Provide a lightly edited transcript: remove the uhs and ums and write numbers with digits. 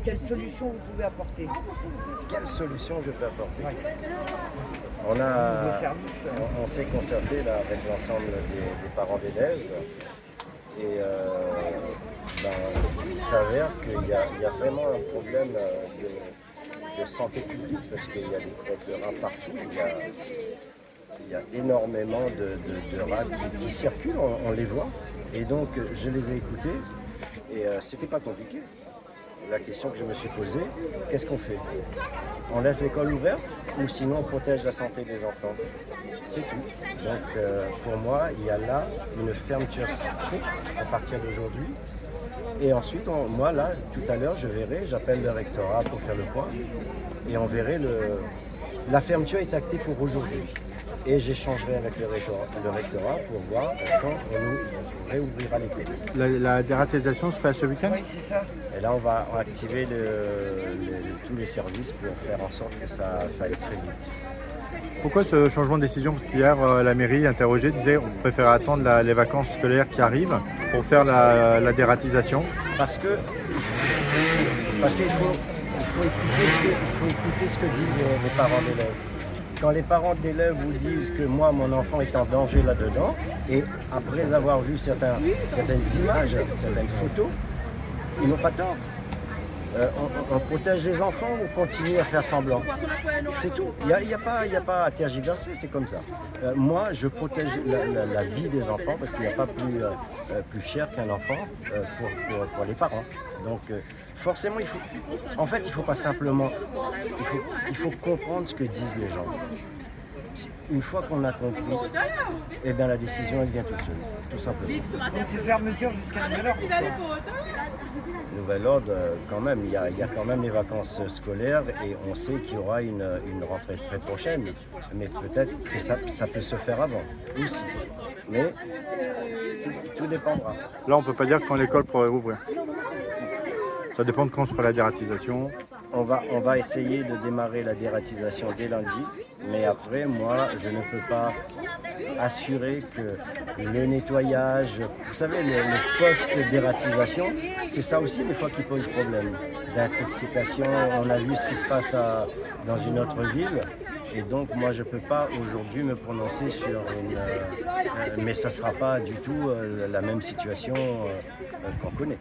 quelle solution vous pouvez apporter? Quelle solution je peux apporter? Ouais. On services. on s'est concerté là, avec l'ensemble des parents d'élèves et il s'avère qu'il y a vraiment un problème de santé publique parce qu'il y a des crottes de rats partout. Il y a énormément de rats qui circulent, on les voit. Et donc je les ai écoutés et c'était pas compliqué. La question que je me suis posée, qu'est-ce qu'on fait? On laisse l'école ouverte ou sinon on protège la santé des enfants? C'est tout. Donc pour moi, il y a là une fermeture stricte à partir d'aujourd'hui. Et ensuite, moi là, tout à l'heure, je verrai, j'appelle le rectorat pour faire le point et on verrait la fermeture est actée pour aujourd'hui. Et j'échangerai avec le rectorat pour voir quand on nous réouvrira l'école. La dératisation se fait ce week-end? Oui, c'est ça. Et là, on va activer tous les services pour faire en sorte que ça aille très vite. Pourquoi ce changement de décision? Parce qu'hier, la mairie interrogée disait qu'on préfère attendre les vacances scolaires qui arrivent pour faire la dératisation. Parce qu'il faut écouter ce que disent les parents d'élèves. Quand les parents d'élèves vous disent que moi, mon enfant est en danger là-dedans, et après avoir vu certaines images, certaines photos, ils n'ont pas tort. On protège les enfants ou on continue à faire semblant? C'est tout. Il n'y a pas à tergiverser, c'est comme ça. Moi, je protège la vie des enfants parce qu'il n'y a pas plus cher qu'un enfant pour les parents. Donc, forcément, il faut pas simplement... Il faut comprendre ce que disent les gens. Une fois qu'on a compris, eh bien, la décision, elle vient toute seule, tout simplement. Donc c'est fermeture jusqu'à nouvel ordre. Nouvel ordre, quand même, il y a quand même les vacances scolaires et on sait qu'il y aura une rentrée très prochaine. Mais peut-être que ça peut se faire avant aussi. Mais tout dépendra. Là, on ne peut pas dire quand l'école pourrait rouvrir. Ça dépend de quand sera la dératisation. On va essayer de démarrer la dératisation dès lundi. Mais après, moi, je ne peux pas assurer que le nettoyage, vous savez, le post-dératisation, c'est ça aussi des fois qui pose problème. D'intoxication, on a vu ce qui se passe dans une autre ville. Et donc, moi, je ne peux pas aujourd'hui me prononcer sur mais ça ne sera pas du tout la même situation qu'on connaît.